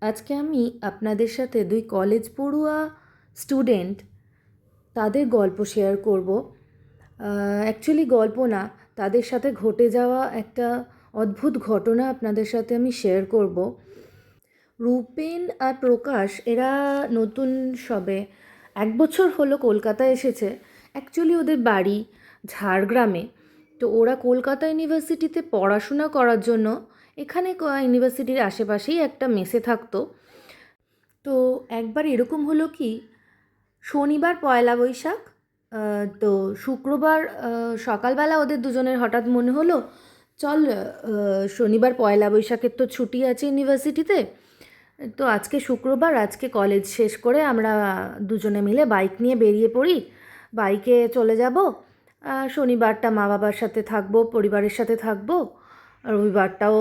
আজকে আমি আপনাদের সাথে দুই কলেজ পড়ুয়া স্টুডেন্ট তাদের গল্প শেয়ার করব। অ্যাকচুয়ালি গল্প না, তাদের সাথে ঘটে যাওয়া একটা অদ্ভুত ঘটনা আপনাদের সাথে আমি শেয়ার করব। রূপেন আর প্রকাশ এরা নতুন সবে 1 বছর হলো কলকাতায় এসেছে। অ্যাকচুয়ালি ওদের বাড়ি ঝাড়গ্রামে। তো ওরা কলকাতা ইউনিভার্সিটিতে পড়াশোনা করার জন্য এখানে ইউনিভার্সিটির আশেপাশেই একটা মেসে থাকতো। তো একবার এরকম হলো কি, শনিবার পয়লা বৈশাখ, তো শুক্রবার সকালবেলা ওদের দুজনের হঠাৎ মনে হলো চল, শনিবার পয়লা বৈশাখের তো ছুটি আছে ইউনিভার্সিটিতে, তো আজকে শুক্রবার, আজকে কলেজ শেষ করে আমরা দুজনে মিলে বাইক নিয়ে বেরিয়ে পড়ি, বাইকে চলে যাব। শনিবারটা মা বাবার সাথে থাকবো, পরিবারের সাথে থাকবো, আর রবিবারটাও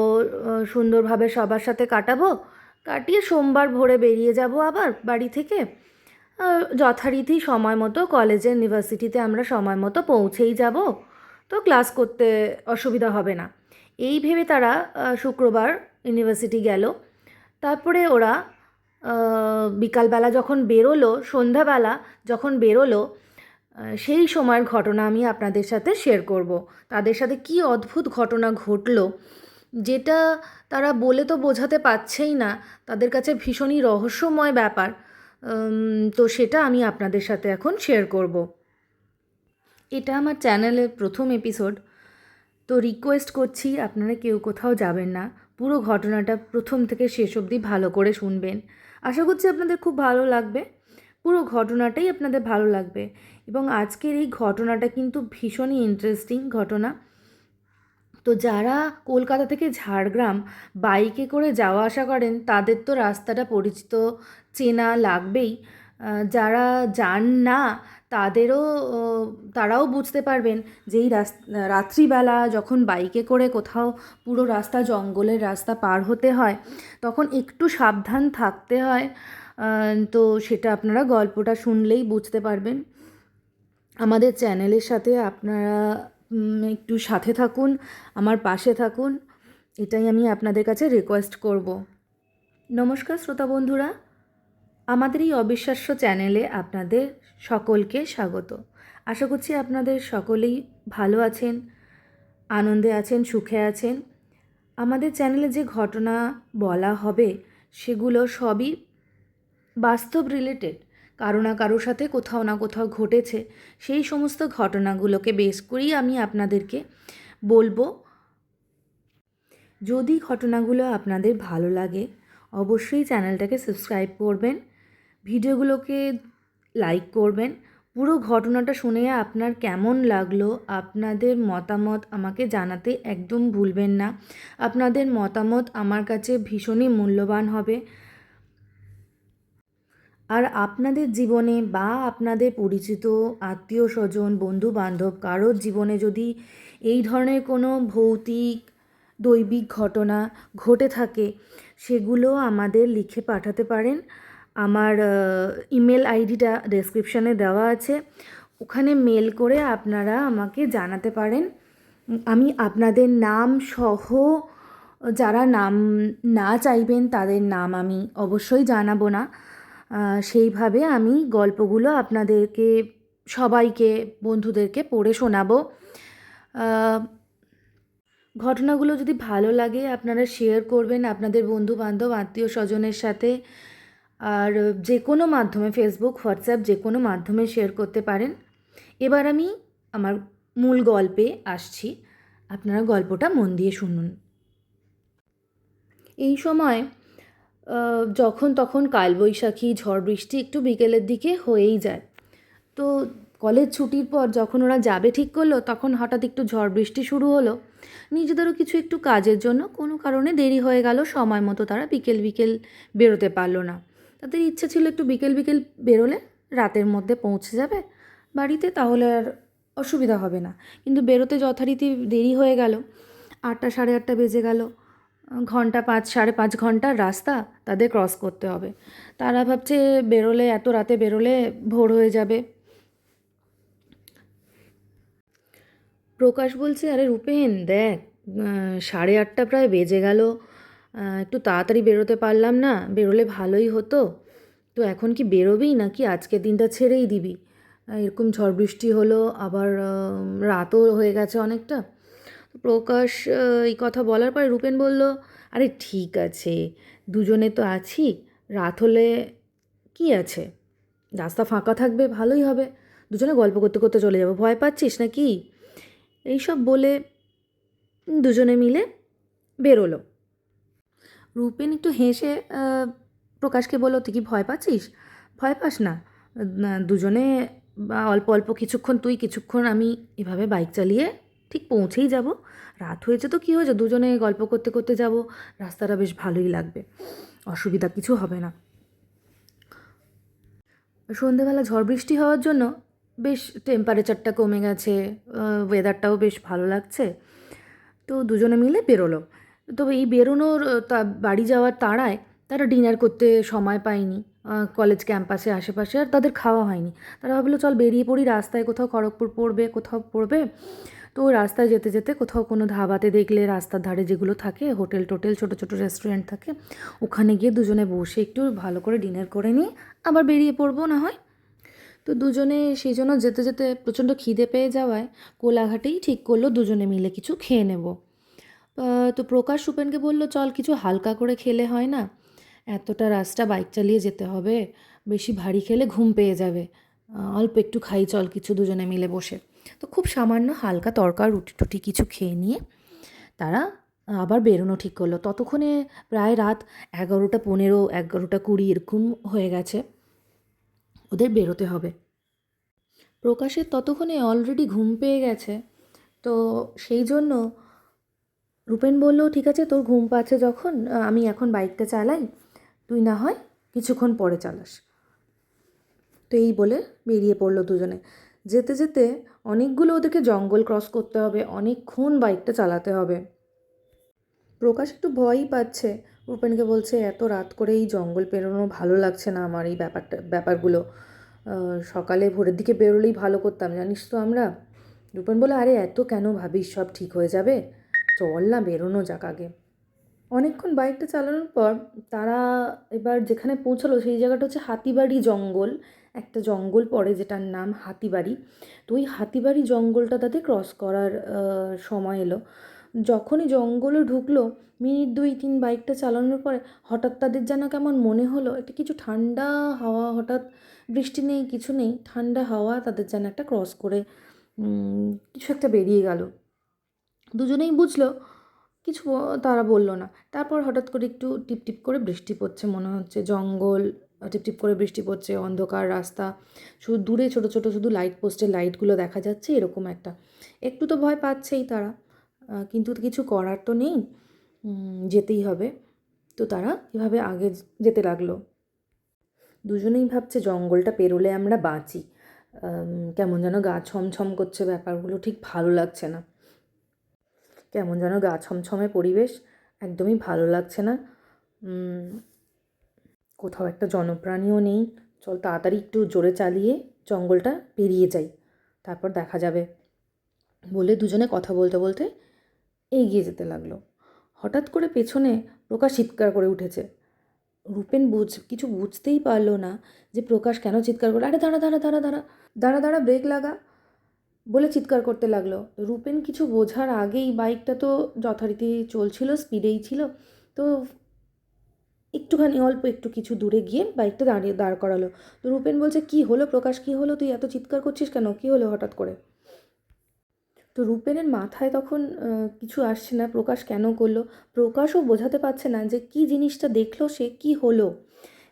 সুন্দরভাবে সবার সাথে কাটাবো, কাটিয়ে সোমবার ভোরে বেরিয়ে যাব আবার বাড়ি থেকে। যথারীতি সময় মতো কলেজে ইউনিভার্সিটিতে আমরা সময় মতো পৌঁছেই যাব, তো ক্লাস করতে অসুবিধা হবে না। এই ভেবে তারা শুক্রবার ইউনিভার্সিটি গেল। তারপরে ওরা বিকালবেলা যখন বেরোলো, সন্ধ্যাবেলা যখন বেরোলো, সেই সময়ের ঘটনা আমি আপনাদের সাথে শেয়ার করব। তাদের সাথে কী অদ্ভুত ঘটনা ঘটলো, যেটা তারা বলে তো বোঝাতে পারছেই না, তাদের কাছে ভীষণই রহস্যময় ব্যাপার। তো সেটা আমি আপনাদের সাথে এখন শেয়ার করব। এটা আমার চ্যানেলের প্রথম এপিসোড, তো রিকোয়েস্ট করছি আপনারা কেউ কোথাও যাবেন না, পুরো ঘটনাটা প্রথম থেকে শেষ অবধি ভালো করে শুনবেন। আশা করছি আপনাদের খুব ভালো লাগবে, পুরো ঘটনাটাই আপনাদের ভালো লাগবে। এবং আজকের এই ঘটনাটা কিন্তু ভীষণই ইন্টারেস্টিং ঘটনা। তো যারা কলকাতা থেকে ঝাড়গ্রাম বাইকে করে যাওয়া আসা করেন তাদের তো রাস্তাটা পরিচিত, চেনা লাগবেই। যারা যান না তাদেরও, তারাও বুঝতে পারবেন যে এই রাত্রিবেলা যখন বাইকে করে কোথাও পুরো রাস্তা জঙ্গলের রাস্তা পার হতে হয়, তখন একটু সাবধান থাকতে হয়। তো সেটা আপনারা গল্পটা শুনলেই বুঝতে পারবেন। আমাদের চ্যানেলের সাথে আপনারা একটু সাথে থাকুন, আমার পাশে থাকুন, এটাই আমি আপনাদের কাছে রিকোয়েস্ট করব। নমস্কার শ্রোতা বন্ধুরা, আমাদের এই অবিশ্বাস্য চ্যানেলে আপনাদের সকলকে স্বাগত। আশা করছি আপনাদের সকলেই ভালো আছেন, আনন্দে আছেন, সুখে আছেন। আমাদের চ্যানেলে যে ঘটনা বলা হবে সেগুলো সবই বাস্তব রিলেটেড, কারো না কারোর সাথে কোথাও না কোথাও ঘটেছে। সেই সমস্ত ঘটনাগুলোকে বেস করেই আমি আপনাদেরকে বলবো। যদি ঘটনাগুলো আপনাদের ভালো লাগে অবশ্যই চ্যানেলটাকে সাবস্ক্রাইব করবেন, ভিডিওগুলোকে লাইক করবেন। পুরো ঘটনাটা শুনে আপনার কেমন লাগলো আপনাদের মতামত আমাকে জানাতে একদম ভুলবেন না। আপনাদের মতামত আমার কাছে ভীষণই মূল্যবান হবে। আর আপনাদের জীবনে বা আপনাদের পরিচিত আত্মীয় স্বজন বন্ধু বান্ধব কারোর জীবনে যদি এই ধরনের কোনো ভৌতিক দৈবিক ঘটনা ঘটে থাকে সেগুলো আমাদের লিখে পাঠাতে পারেন। আমার ইমেল আইডিটা ডেসক্রিপশানে দেওয়া আছে, ওখানে মেল করে আপনারা আমাকে জানাতে পারেন। আমি আপনাদের নাম সহ, যারা নাম না চাইবেন তাদের নাম আমি অবশ্যই জানাবো না। সেইভাবে আমি গল্পগুলো আপনাদেরকে সবাইকে বন্ধুদেরকে পড়ে শোনাবো। ঘটনাগুলো যদি ভালো লাগে আপনারা শেয়ার করবেন আপনাদের বন্ধু বান্ধব আত্মীয় স্বজনের সাথে, আর যে কোনো মাধ্যমে ফেসবুক হোয়াটসঅ্যাপ যে কোনো মাধ্যমে শেয়ার করতে পারেন। এবার আমি আমার মূল গল্পে আসছি, আপনারা গল্পটা মন দিয়ে শুনুন। এই সময় যখন তখন কালবৈশাখী ঝড় বৃষ্টি একটু বিকেলের দিকে হয়েই যায়। তো কলেজ ছুটির পর যখন ওরা যাবে ঠিক করলো তখন হঠাৎ একটু ঝড় বৃষ্টি শুরু হলো। নিজেদেরও কিছু একটু কাজের জন্য কোনো কারণে দেরি হয়ে গেল, সময় মতো তারা বিকেল বিকেল বেরোতে পারলো না। তাদের ইচ্ছে ছিল একটু বিকেল বিকেল বেরোলে রাতের মধ্যে পৌঁছে যাবে বাড়িতে, তাহলে আর অসুবিধা হবে না। কিন্তু বেরোতে যথারীতি দেরি হয়ে গেল, 8টা 8:30 বেজে গেল। ঘন্টা 5 5.5 ঘন্টার রাস্তা তাদের ক্রস করতে হবে। তারা ভাবছে বেরোলে, এত রাতে বেরোলে ভোর হয়ে যাবে। প্রকাশ বলছে, আরে রূপেন দেখ, 8:30 প্রায় বেজে গেল, একটু তাড়াতাড়ি বেরোতে পারলাম না, বেরোলে ভালোই হতো। তো এখন কি বেরোবি নাকি আজকের দিনটা ছেড়েই দিবি? এরকম ঝড় বৃষ্টি হলো, আবার রাতও হয়ে গেছে অনেকটা। প্রকাশ এই কথা বলার পরে রূপেন বলল, আরে ঠিক আছে, দুজনে তো আছি, রাত হলে কি আছে, রাস্তা ফাঁকা থাকবে, ভালোই হবে, দুজনে গল্প করতে করতে চলে যাবো, ভয় পাচ্ছিস নাকি? এইসব বলে দুজনে মিলে বেরোলো। রূপেন একটু হেসে প্রকাশকে বলল, তুই কি ভয় পাচ্ছিস? ভয় পাস না, দুজনে অল্প অল্প কিছুক্ষণ তুই কিছুক্ষণ আমি, এভাবে বাইক চালিয়ে ঠিক পৌঁছেই যাব। রাত হয়েছে তো কী হয়েছে, দুজনে গল্প করতে করতে যাব, রাস্তাটা বেশ ভালোই লাগবে, অসুবিধা কিছু হবে না। সন্ধেবেলা ঝড় বৃষ্টি হওয়ার জন্য বেশ টেম্পারেচারটা কমে গেছে, ওয়েদারটাও বেশ ভালো লাগছে। তো দুজনে মিলে বেরোলো। তবে এই বেরোনোর বাড়ি যাওয়ার তাড়ায় তারা ডিনার করতে সময় পায়নি কলেজ ক্যাম্পাসে আশেপাশে, আর তাদের খাওয়া হয়নি। তারা ভাবলো চল বেরিয়ে পড়ি, রাস্তায় কোথাও খড়গপুর পড়বে, কোথাও পড়বে। তো রাস্তায় যেতে যেতে কোথাও কোনো ধাবাতে দেখলে রাস্তার ধারে যেগুলো থাকে হোটেল টোটেল, ছোটো ছোটো রেস্টুরেন্ট থাকে, ওখানে গিয়ে দুজনে বসে একটু ভালো করে ডিনার করে নিয়ে আবার বেরিয়ে পড়বো না হয়। তো দুজনে সেই জন্য যেতে যেতে প্রচণ্ড খিদে পেয়ে যাওয়ায় কোলাঘাটেই ঠিক করলো দুজনে মিলে কিছু খেয়ে নেব। তো প্রকাশ রূপেনকে বলল, চল কিছু হালকা করে খেলে হয় না, এতটা রাস্তা বাইক চালিয়ে যেতে হবে, বেশি ভারী খেলে ঘুম পেয়ে যাবে, অল্প একটু খাই চল কিছু দুজনে মিলে বসে। তো খুব সামান্য হালকা তরকা রুটি টুটি কিছু খেয়ে নিয়ে তারা আবার বেরোনো ঠিক করলো। ততক্ষণে প্রায় রাত 11:15, 11:20 এরকম হয়ে গেছে, ওদের বেরোতে হবে। প্রকাশের ততক্ষণে অলরেডি ঘুম পেয়ে গেছে, তো সেই জন্য রূপেন বলল, ঠিক আছে তোর ঘুম পাচ্ছে যখন, আমি এখন বাইকটা চালাই, তুই না হয় কিছুক্ষণ পরে চালাস। তো এই বলে বেরিয়ে পড়লো দুজনে। যেতে যেতে অনেকগুলো ওদেরকে জঙ্গল ক্রস করতে হবে, অনেকক্ষণ বাইকটা চালাতে হবে। প্রকাশ একটু ভয়ই পাচ্ছে, রূপেনকে বলছে, এত রাত করে এই জঙ্গল পেরোনো ভালো লাগছে না আমার, এই ব্যাপারগুলো সকালে ভোরের দিকে বেরোলেই ভালো করতাম জানিস তো আমরা। রূপেন বলে, আরে এত কেন ভাবিস, সব ঠিক হয়ে যাবে, চল না বেরোনো যাক আগে। অনেকক্ষণ বাইকটা চালানোর পর তারা এবার যেখানে পৌঁছালো সেই জায়গাটা হচ্ছে হাতিবাড়ি জঙ্গল, একটা জঙ্গল পড়ে যেটার নাম হাতিবাড়ি। তো ওই হাতিবাড়ি জঙ্গলটা তাদের ক্রস করার সময় এলো। যখনই জঙ্গলে ঢুকলো, মিনিট 2-3 বাইকটা চালানোর পরে হঠাৎ তাদের যেন কেমন মনে হলো, একটা কিছু ঠান্ডা হাওয়া, হঠাৎ বৃষ্টি নেই কিছু নেই, ঠান্ডা হাওয়া তাদের যেন একটা ক্রস করে কিছু একটা বেরিয়ে গেল। দুজনেই বুঝলো, কিছু তারা বলল না। তারপর হঠাৎ করে একটু টিপটিপ করে বৃষ্টি পড়ছে মনে হচ্ছে, জঙ্গল, টিপটিপ করে বৃষ্টি পড়ছে, অন্ধকার রাস্তা, শুধু দূরে ছোটো ছোটো শুধু লাইট পোস্টের লাইটগুলো দেখা যাচ্ছে, এরকম একটা। একটু তো ভয় পাচ্ছেই তারা, কিন্তু কিছু করার তো নেই, যেতেই হবে। তো তারা এভাবে আগে যেতে লাগলো। দুজনেই ভাবছে জঙ্গলটা পেরোলে আমরা বাঁচি, কেমন যেন গা ছমছম করছে, ব্যাপারগুলো ঠিক ভালো লাগছে না, কেমন যেন গা ছমছমে পরিবেশ, একদমই ভালো লাগছে না। কোথাও একটা জনপ্রাণীও নেই, চল তাড়াতাড়ি একটু জোরে চালিয়ে জঙ্গলটা পেরিয়ে যাই, তারপর দেখা যাবে, বলে দুজনে কথা বলতে বলতে এগিয়ে যেতে লাগলো। হঠাৎ করে পেছনে প্রকাশ চিৎকার করে উঠেছে। রূপেন কিছু বুঝতেই পারলো না যে প্রকাশ কেন চিৎকার করলো। আরে দাঁড়া দাঁড়া দাঁড়া দাঁড়া দাঁড়া দাঁড়া, ব্রেক লাগা বলে চিৎকার করতে লাগলো। রূপেন কিছু বোঝার আগেই বাইকটা তো যথারীতি চলছিল, স্পিডেই ছিল, তো একটুখানি অল্প একটু কিছু দূরে গিয়ে বাইকটা দাঁড় করালো। তো রূপেন বলছে, কী হলো প্রকাশ, কী হলো, তুই এত চিৎকার করছিস কেন, কী হলো হঠাৎ করে? তো রূপেনের মাথায় তখন কিছু আসছে না, প্রকাশ কেন করলো, প্রকাশও বোঝাতে পারছে না যে কী জিনিসটা দেখলো সে, কী হলো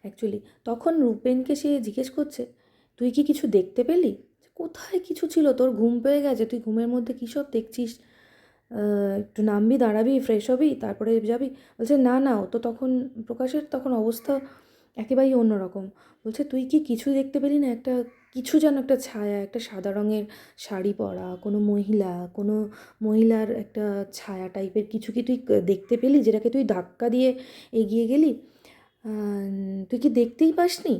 অ্যাকচুয়ালি। তখন রূপেনকে সে জিজ্ঞেস করছে, তুই কি কিছু দেখতে পেলি? কোথায় কিছু ছিল, তোর ঘুম পেয়ে গেছে, তুই ঘুমের মধ্যে কী সব দেখছিস, একটু নামবি, দাঁড়াবি, ফ্রেশ হবি, তারপরে যাবি। বলছে না না, ও তো তখন প্রকাশের তখন অবস্থা একেবারেই অন্যরকম। বলছে, তুই কি কিছু দেখতে পেলি না, একটা কিছু যেন একটা ছায়া, একটা সাদা রঙের শাড়ি পরা কোনো মহিলা, কোনো মহিলার একটা ছায়া টাইপের কিছু কি তুই দেখতে পেলি, যেটাকে তুই ধাক্কা দিয়ে এগিয়ে গেলি, তুই কি দেখতেই পাসনি?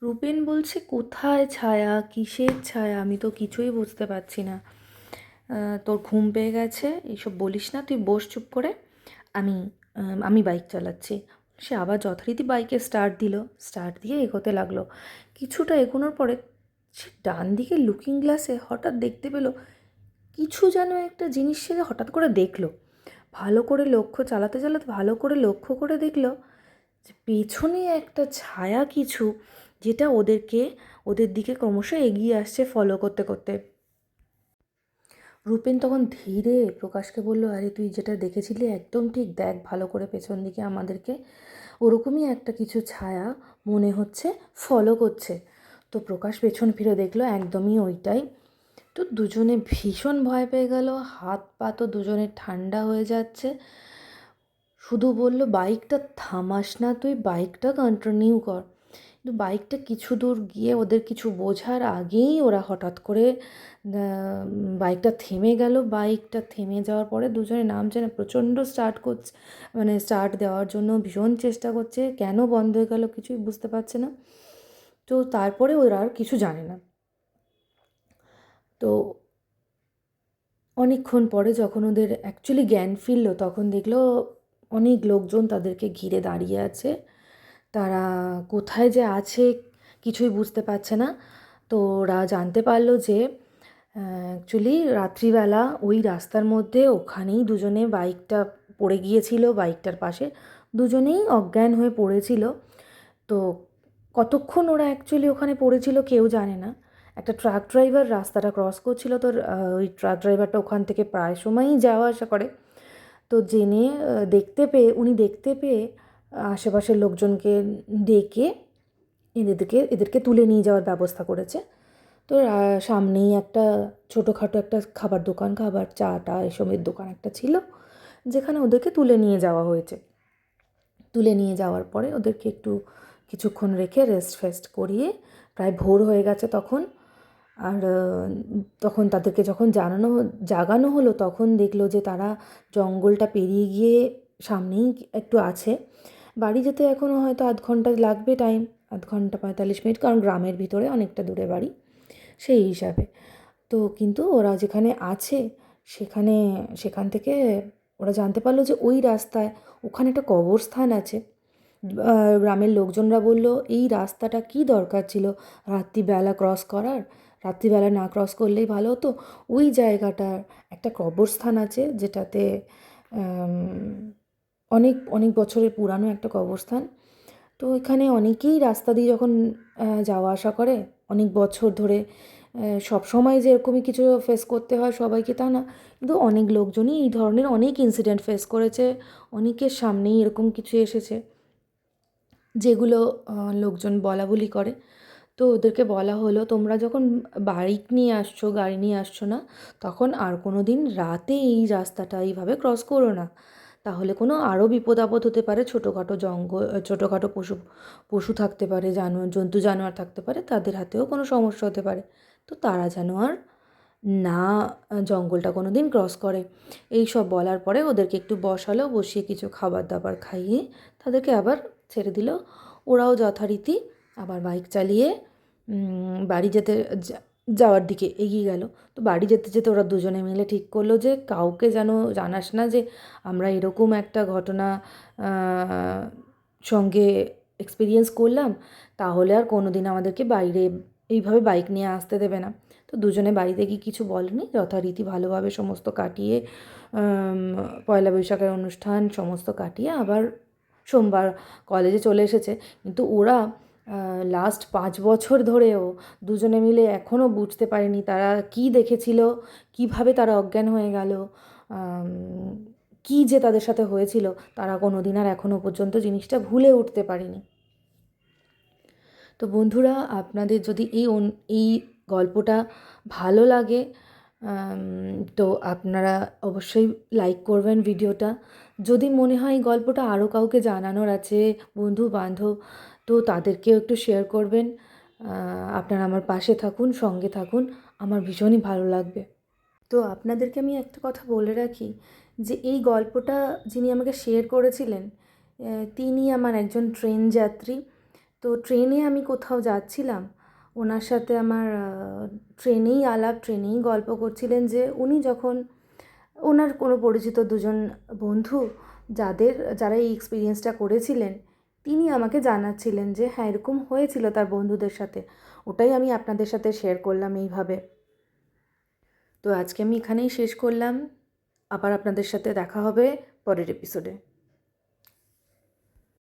রূপেন বলছে, কোথায় ছায়া, কিসের ছায়া, আমি তো কিছুই বুঝতে পারছি না, তোর ঘুম পেয়ে গেছে, এইসব বলিস না, তুই বস চুপ করে, আমি আমি বাইক চালাচ্ছি। সে আবার যথারীতি বাইকে স্টার্ট দিল, স্টার্ট দিয়ে এগোতে লাগলো। কিছুটা এগোনোর পরে সে ডান দিকে লুকিং গ্লাসে হঠাৎ দেখতে পেল কিছু যেন একটা জিনিস, সে হঠাৎ করে দেখলো। ভালো করে চালাতে চালাতে ভালো করে লক্ষ্য করে দেখলো যে পেছনে একটা ছায়া কিছু, যেটা ওদের দিকে ক্রমশ এগিয়ে আসছে ফলো করতে করতে। রূপেন তখন ধীরে প্রকাশকে বলল, আরে তুই যেটা দেখেছিলি একদম ঠিক, দেখ ভালো করে পেছন দিকে আমাদেরকে ওরকমই একটা কিছু ছায়া মনে হচ্ছে ফলো করছে। তো প্রকাশ পেছন ফিরে দেখলো একদমই ওইটাই। তো দুজনে ভীষণ ভয় পেয়ে গেল, হাত পা তো দুজনের ঠান্ডা হয়ে যাচ্ছে। শুধু বলল, বাইকটা থামাস না, তুই বাইকটা কন্টিনিউ কর। কিন্তু বাইকটা কিছু দূর গিয়ে ওদের কিছু বোঝার আগেই ওরা হঠাৎ করে বাইকটা থেমে গেল। বাইকটা থেমে যাওয়ার পরে দুজনে নামছে না, প্রচণ্ড স্টার্ট দেওয়ার জন্য ভীষণ চেষ্টা করছে, কেন বন্ধ হয়ে গেল কিছুই বুঝতে পারছে না। তো তারপরে ওরা আর কিছু জানে না। তো অনেকক্ষণ পরে যখন ওদের অ্যাকচুয়ালি জ্ঞান ফিরল, তখন দেখলো অনেক লোকজন তাদেরকে ঘিরে দাঁড়িয়ে আছে। তারা কোথায় যে আছে কিছুই বুঝতে পারছে না। তো ওরা জানতে পারলো যে অ্যাকচুয়ালি রাত্রিবেলা ওই রাস্তার মধ্যে ওখানেই দুজনে বাইকটা পড়ে গিয়েছিল, বাইকটার পাশে দুজনেই অজ্ঞান হয়ে পড়েছিল। তো কতক্ষণ ওরা অ্যাকচুয়ালি ওখানে পড়েছিল কেউ জানে না। একটা ট্রাক ড্রাইভার রাস্তাটা ক্রস করছিল, তো ওই ট্রাক ড্রাইভারটা ওখান থেকে প্রায় সময়ই যাওয়া আসা করে। তো উনি দেখতে পেয়ে আশেপাশের লোকজনকে ডেকে এদেরকে তুলে নিয়ে যাওয়ার ব্যবস্থা করেছে। তো সামনেই একটা ছোটোখাটো একটা খাবার দোকান, খাবার চা টা এসবের দোকান একটা ছিল, যেখানে ওদেরকে তুলে নিয়ে যাওয়া হয়েছে। তুলে নিয়ে যাওয়ার পরে ওদেরকে কিছুক্ষণ রেখে রেস্ট ফেস্ট করিয়ে প্রায় ভোর হয়ে গেছে তখন। আর তখন তাদেরকে যখন জাগানো হলো, তখন দেখলো যে তারা জঙ্গলটা পেরিয়ে গিয়ে সামনেই একটু আছে। বাড়ি যেতে এখনও হয়তো আধ ঘন্টা লাগবে টাইম, আধ ঘন্টা 45 মিনিট, কারণ গ্রামের ভিতরে অনেকটা দূরে বাড়ি সেই হিসাবে। তো কিন্তু ওরা যেখানে আছে সেখান থেকে ওরা জানতে পারলো যে ওই রাস্তায় ওখানে একটা কবরস্থান আছে। গ্রামের লোকজনরা বলল, এই রাস্তাটা কি দরকার ছিল রাত্রিবেলা ক্রস করার, রাত্রিবেলা না ক্রস করলেই ভালো হতো। ওই জায়গাটার একটা কবরস্থান আছে, যেটাতে অনেক অনেক বছরের পুরানো একটা কবরস্থান। তো এখানে অনেকেই রাস্তা দিয়ে যখন যাওয়া আসা করে অনেক বছর ধরে, সব সময় যে এরকমই কিছু ফেস করতে হয় সবাইকে তা না, কিন্তু অনেক লোকজনই এই ধরনের অনেক ইনসিডেন্ট ফেস করেছে, অনেকের সামনেই এরকম কিছু এসেছে যেগুলো লোকজন বলা বলি করে। তো ওদেরকে বলা হলো, তোমরা যখন বাইক নিয়ে আসছো, গাড়ি নিয়ে আসছো না, তখন আর কোনো দিন রাতে এই রাস্তাটা এইভাবে ক্রস করো না, তাহলে কোনো আরও বিপদ আপদ হতে পারে। ছোটোখাটো পশু থাকতে পারে, জন্তু জানোয়ার থাকতে পারে, তাদের হাতেও কোনো সমস্যা হতে পারে। তো তারা যেন আর না জঙ্গলটা কোনো দিন ক্রস করে। এই সব বলার পরে ওদেরকে একটু বসিয়ে কিছু খাবার দাবার খাইয়ে তাদেরকে আবার ছেড়ে দিল। ওরাও যথারীতি আবার বাইক চালিয়ে বাড়ি যাওয়ার দিকে এগিয়ে গেল। তো বাড়ি যেতে যেতে ওরা দুজনে মিলে ঠিক করলো যে কাউকে যেন জানাস না যে আমরা এরকম একটা ঘটনা সঙ্গে এক্সপিরিয়েন্স করলাম, তাহলে আর কোনো দিন আমাদেরকে বাইরে এইভাবে বাইক নিয়ে আসতে দেবে না। তো দুজনে বাড়িতে গিয়ে কিছু বলেনি, যথারীতি ভালোভাবে সমস্ত কাটিয়ে পয়লা বৈশাখের অনুষ্ঠান সমস্ত কাটিয়ে আবার সোমবার কলেজে চলে এসেছে। কিন্তু ওরা লাস্ট 5 বছর ধরেও দুজনে মিলে এখনও বুঝতে পারেনি তারা কী দেখেছিল, কিভাবে তারা অজ্ঞান হয়ে গেল, কী যে তাদের সাথে হয়েছিল, তারা কোনো দিন আর এখনও পর্যন্ত জিনিসটা ভুলে উঠতে পারেনি। তো বন্ধুরা, আপনাদের যদি এই গল্পটা ভালো লাগে তো আপনারা অবশ্যই লাইক করবেন ভিডিওটা। যদি মনে হয় এই গল্পটা আরও কাউকে জানানোর আছে, বন্ধু বান্ধব, তো তাদেরকেও একটু শেয়ার করবেন। আপনারা আমার পাশে থাকুন, সঙ্গে থাকুন, আমার ভীষণই ভালো লাগবে। তো আপনাদেরকে আমি একটা কথা বলে রাখি যে এই গল্পটা যিনি আমাকে শেয়ার করেছিলেন তিনি আমার একজন ট্রেন যাত্রী। তো ট্রেনে আমি কোথাও যাচ্ছিলাম, ওনার সাথে আমার ট্রেনেই গল্প করছিলেন যে উনি যখন ওনার কোনো পরিচিত দুজন বন্ধু যারা এই এক্সপিরিয়েন্সটা করেছিলেন তিনি আমাকে জানাচ্ছিলেন যে হ্যাঁ এরকম হয়েছিল তার বন্ধুদের সাথে। ওটাই আমি আপনাদের সাথে শেয়ার করলাম এইভাবে। তো আজকে আমি এখানেই শেষ করলাম। আবার আপনাদের সাথে দেখা হবে পরের এপিসোডে।